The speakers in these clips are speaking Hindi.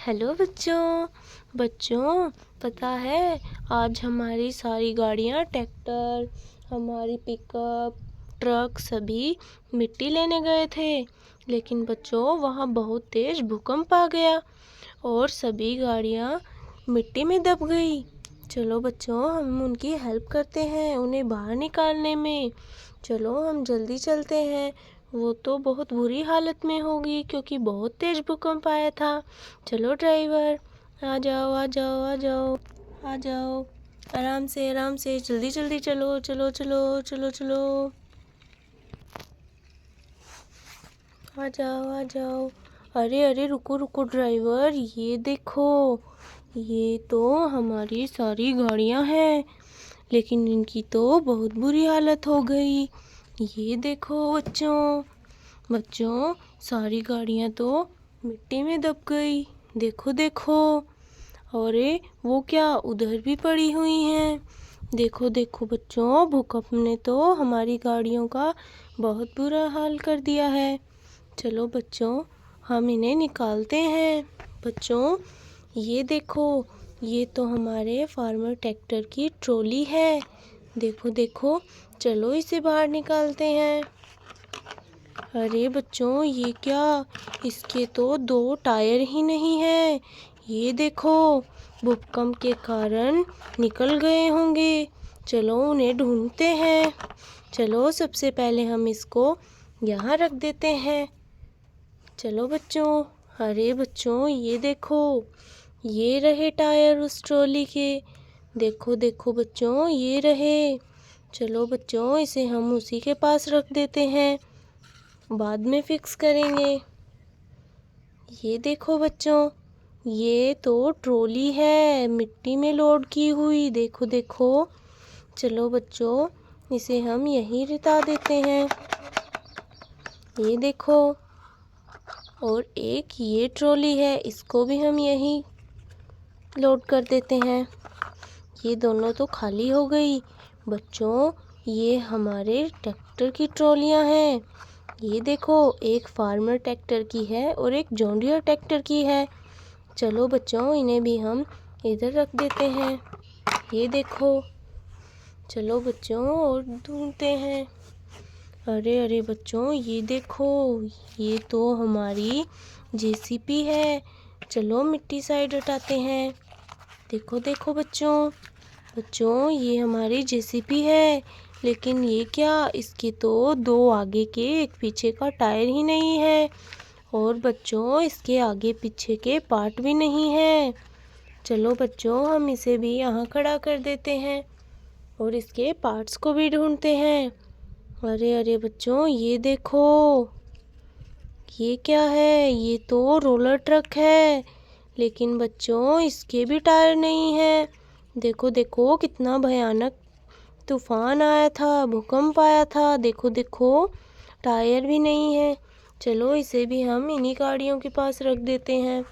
हेलो बच्चों। बच्चों, पता है आज हमारी सारी गाड़ियाँ, ट्रैक्टर, हमारी पिकअप, ट्रक सभी मिट्टी लेने गए थे। लेकिन बच्चों, वहाँ बहुत तेज भूकंप आ गया और सभी गाड़ियाँ मिट्टी में दब गई। चलो बच्चों, हम उनकी हेल्प करते हैं उन्हें बाहर निकालने में। चलो हम जल्दी चलते हैं। वो तो बहुत बुरी हालत में होगी क्योंकि बहुत तेज भूकंप आया था। चलो ड्राइवर, आ जाओ आ जाओ आ जाओ आ जाओ, आराम से जल्दी जल्दी चलो चलो चलो चलो चलो, आ जाओ आ जाओ। अरे अरे, रुको रुको ड्राइवर, ये देखो, ये तो हमारी सारी गाड़ियाँ हैं, लेकिन इनकी तो बहुत बुरी हालत हो गई। ये देखो बच्चों, बच्चों सारी गाड़ियाँ तो मिट्टी में दब गई। देखो देखो, अरे वो क्या, उधर भी पड़ी हुई हैं। देखो देखो बच्चों, भूकंप ने तो हमारी गाड़ियों का बहुत बुरा हाल कर दिया है। चलो बच्चों, हम इन्हें निकालते हैं। बच्चों ये देखो, ये तो हमारे फार्मर ट्रैक्टर की ट्रॉली है। देखो देखो, चलो इसे बाहर निकालते हैं। अरे बच्चों, ये क्या, इसके तो 2 टायर ही नहीं है। ये देखो, भूकंप के कारण निकल गए होंगे। चलो उन्हें ढूंढते हैं। चलो सबसे पहले हम इसको यहाँ रख देते हैं। चलो बच्चों, अरे बच्चों ये देखो, ये रहे टायर उस ट्रॉली के। देखो देखो बच्चों, ये रहे। चलो बच्चों, इसे हम उसी के पास रख देते हैं, बाद में फिक्स करेंगे। ये देखो बच्चों, ये तो ट्रॉली है मिट्टी में लोड की हुई। देखो देखो, चलो बच्चों, इसे हम यहीं रिता देते हैं। ये देखो, और एक ये ट्रॉली है, इसको भी हम यहीं लोड कर देते हैं। ये दोनों तो खाली हो गई। बच्चों, ये हमारे ट्रैक्टर की ट्रॉलियाँ हैं। ये देखो, एक फार्मर ट्रैक्टर की है और एक जॉन डियर ट्रैक्टर की है। चलो बच्चों, इन्हें भी हम इधर रख देते हैं। ये देखो, चलो बच्चों और ढूंढते हैं। अरे अरे बच्चों, ये देखो, ये तो हमारी जेसीबी है। चलो मिट्टी साइड हटाते हैं। देखो देखो बच्चों, बच्चों ये हमारी जेसीबी है, लेकिन ये क्या, इसके तो 2 आगे के एक पीछे का टायर ही नहीं है, और बच्चों इसके आगे पीछे के पार्ट भी नहीं है। चलो बच्चों, हम इसे भी यहाँ खड़ा कर देते हैं और इसके पार्ट्स को भी ढूंढते हैं। अरे अरे बच्चों, ये देखो, ये क्या है, ये तो रोलर ट्रक है, लेकिन बच्चों इसके भी टायर नहीं है। देखो देखो, कितना भयानक तूफान आया था, भूकंप आया था। देखो देखो, टायर भी नहीं है। चलो इसे भी हम इन्हीं गाड़ियों के पास रख देते हैं।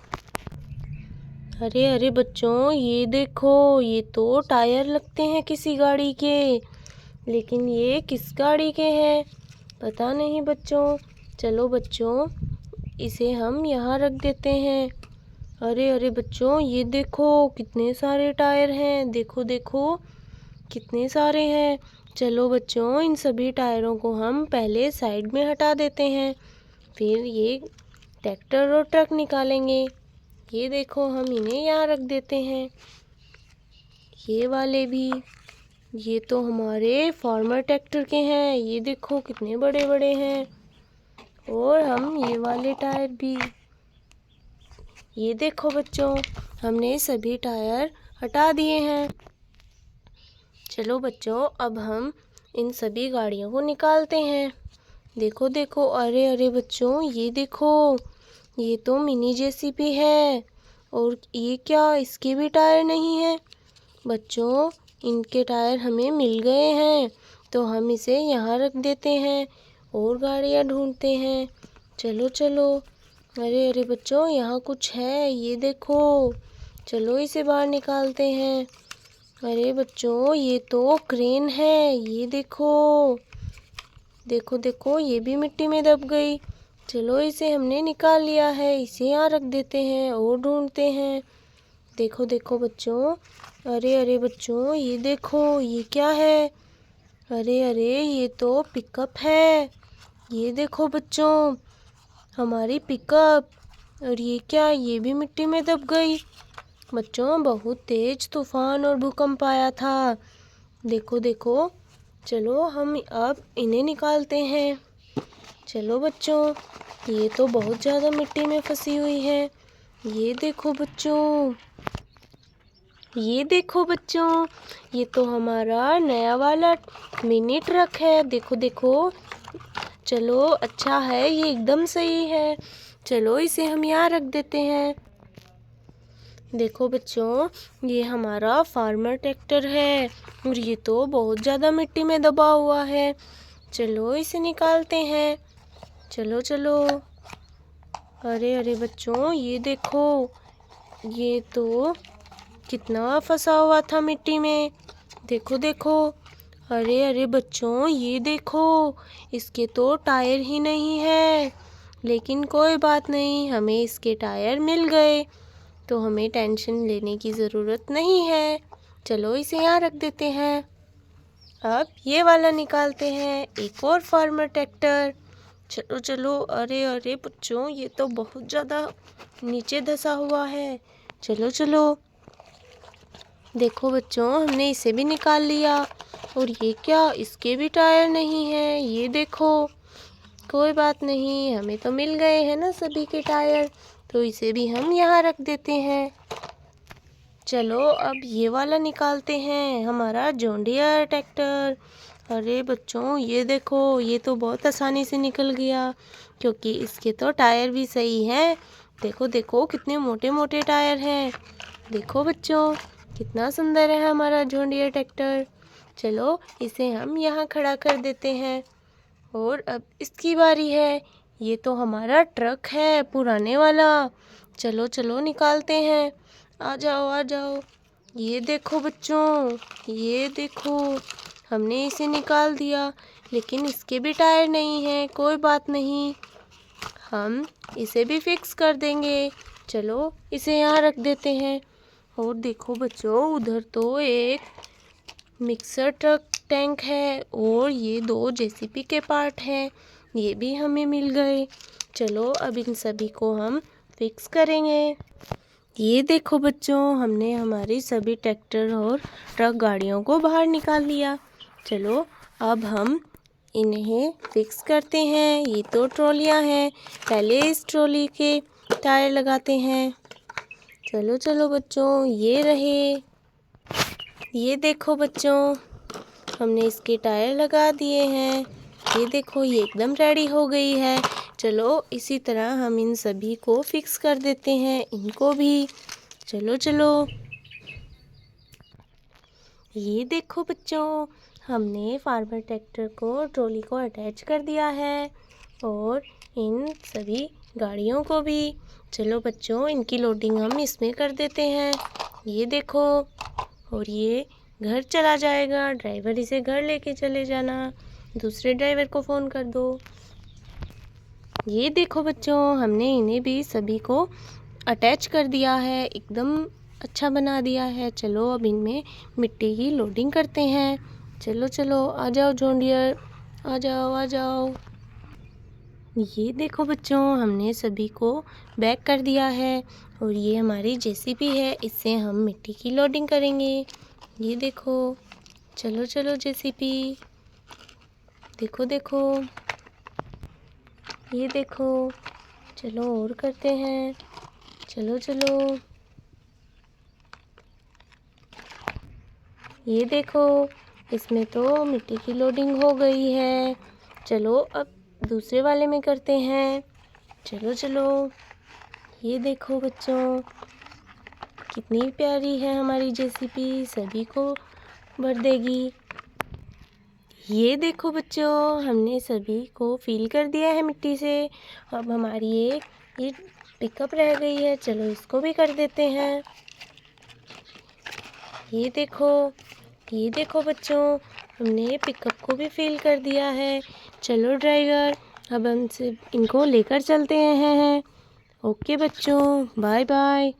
अरे अरे बच्चों, ये देखो, ये तो टायर लगते हैं किसी गाड़ी के, लेकिन ये किस गाड़ी के हैं पता नहीं बच्चों। चलो बच्चों, इसे हम यहाँ रख देते हैं। अरे अरे बच्चों, ये देखो कितने सारे टायर हैं। देखो देखो, कितने सारे हैं। चलो बच्चों, इन सभी टायरों को हम पहले साइड में हटा देते हैं, फिर ये ट्रैक्टर और ट्रक निकालेंगे। ये देखो, हम इन्हें यहाँ रख देते हैं। ये वाले भी, ये तो हमारे फार्मर ट्रैक्टर के हैं। ये देखो कितने बड़े बड़े हैं। और हम ये वाले टायर भी, ये देखो बच्चों, हमने सभी टायर हटा दिए हैं। चलो बच्चों, अब हम इन सभी गाड़ियों को निकालते हैं। देखो देखो, अरे अरे बच्चों, ये देखो, ये तो मिनी जेसीबी है, और ये क्या, इसके भी टायर नहीं है। बच्चों, इनके टायर हमें मिल गए हैं, तो हम इसे यहाँ रख देते हैं और गाड़ियाँ ढूंढते हैं। चलो चलो, अरे अरे बच्चों, यहाँ कुछ है, ये देखो, चलो इसे बाहर निकालते हैं। अरे बच्चों, ये तो क्रेन है। ये देखो, देखो देखो, ये भी मिट्टी में दब गई। चलो इसे हमने निकाल लिया है, इसे यहाँ रख देते हैं और ढूंढते हैं। देखो देखो बच्चों, अरे अरे बच्चों, ये देखो ये क्या है। अरे अरे, ये तो पिकअप है। ये देखो बच्चों, हमारी पिकअप। और ये क्या, ये भी मिट्टी में दब गई। बच्चों, बहुत तेज तूफान और भूकंप आया था। देखो देखो, चलो हम अब इन्हें निकालते हैं। चलो बच्चों, ये तो बहुत ज़्यादा मिट्टी में फंसी हुई है। ये देखो बच्चों, ये देखो बच्चों, ये तो हमारा नया वाला मिनी ट्रक है। देखो देखो, चलो अच्छा है, ये एकदम सही है। चलो इसे हम यहाँ रख देते हैं। देखो बच्चों, ये हमारा फार्मर ट्रैक्टर है और ये तो बहुत ज़्यादा मिट्टी में दबा हुआ है। चलो इसे निकालते हैं। चलो चलो। अरे अरे बच्चों, ये देखो, ये तो कितना फंसा हुआ था मिट्टी में। देखो देखो। अरे अरे बच्चों, ये देखो, इसके तो टायर ही नहीं है। लेकिन कोई बात नहीं, हमें इसके टायर मिल गए, तो हमें टेंशन लेने की ज़रूरत नहीं है। चलो इसे यहाँ रख देते हैं। अब ये वाला निकालते हैं, एक और फार्मर ट्रैक्टर। चलो चलो। अरे अरे बच्चों, ये तो बहुत ज़्यादा नीचे धंसा हुआ है। चलो चलो। देखो बच्चों, हमने इसे भी निकाल लिया। और ये क्या, इसके भी टायर नहीं है। ये देखो, कोई बात नहीं, हमें तो मिल गए हैं ना सभी के टायर, तो इसे भी हम यहाँ रख देते हैं। चलो अब ये वाला निकालते हैं, हमारा जॉन डियर ट्रैक्टर। अरे बच्चों, ये देखो, ये तो बहुत आसानी से निकल गया, क्योंकि इसके तो टायर भी सही हैं। देखो देखो, कितने मोटे मोटे टायर हैं। देखो बच्चों, कितना सुंदर है हमारा जॉन डियर ट्रैक्टर। चलो इसे हम यहाँ खड़ा कर देते हैं। और अब इसकी बारी है। ये तो हमारा ट्रक है पुराने वाला। चलो चलो निकालते हैं। आ जाओ आ जाओ। ये देखो बच्चों, ये देखो, हमने इसे निकाल दिया, लेकिन इसके भी टायर नहीं हैं। कोई बात नहीं, हम इसे भी फिक्स कर देंगे। चलो इसे यहाँ रख देते हैं। और देखो बच्चों, उधर तो एक मिक्सर ट्रक टैंक है और ये 2 जेसीबी के पार्ट हैं, ये भी हमें मिल गए। चलो अब इन सभी को हम फिक्स करेंगे। ये देखो बच्चों, हमने हमारी सभी ट्रैक्टर और ट्रक गाड़ियों को बाहर निकाल लिया। चलो अब हम इन्हें फिक्स करते हैं। ये तो ट्रॉलियाँ हैं, पहले इस ट्रॉली के टायर लगाते हैं। चलो चलो बच्चों, ये रहे। ये देखो बच्चों, हमने इसके टायर लगा दिए हैं। ये देखो, ये एकदम रेडी हो गई है। चलो इसी तरह हम इन सभी को फिक्स कर देते हैं, इनको भी। चलो चलो। ये देखो बच्चों, हमने फार्मर ट्रैक्टर को ट्रॉली को अटैच कर दिया है और इन सभी गाड़ियों को भी। चलो बच्चों, इनकी लोडिंग हम इसमें कर देते हैं। ये देखो, और ये घर चला जाएगा। ड्राइवर इसे घर लेके चले जाना, दूसरे ड्राइवर को फ़ोन कर दो। ये देखो बच्चों, हमने इन्हें भी सभी को अटैच कर दिया है, एकदम अच्छा बना दिया है। चलो अब इनमें मिट्टी की लोडिंग करते हैं। चलो चलो, आ जाओ जॉन डियर, आ जाओ आ जाओ। ये देखो बच्चों, हमने सभी को बैक कर दिया है और ये हमारी जेसीबी है, इससे हम मिट्टी की लोडिंग करेंगे। ये देखो, चलो चलो जेसीबी, देखो देखो, ये देखो, चलो और करते हैं। चलो चलो, ये देखो, इसमें तो मिट्टी की लोडिंग हो गई है। चलो अब दूसरे वाले में करते हैं। चलो चलो, ये देखो बच्चों, कितनी प्यारी है हमारी जेसीबी, सभी को भर देगी। ये देखो बच्चों, हमने सभी को फिल कर दिया है मिट्टी से। अब हमारी ये पिकअप रह गई है, चलो इसको भी कर देते हैं। ये देखो बच्चों, हमने पिकअप को भी फिल कर दिया है। चलो ड्राइवर, अब हमसे इनको लेकर चलते हैं। ओके बच्चों, बाय बाय।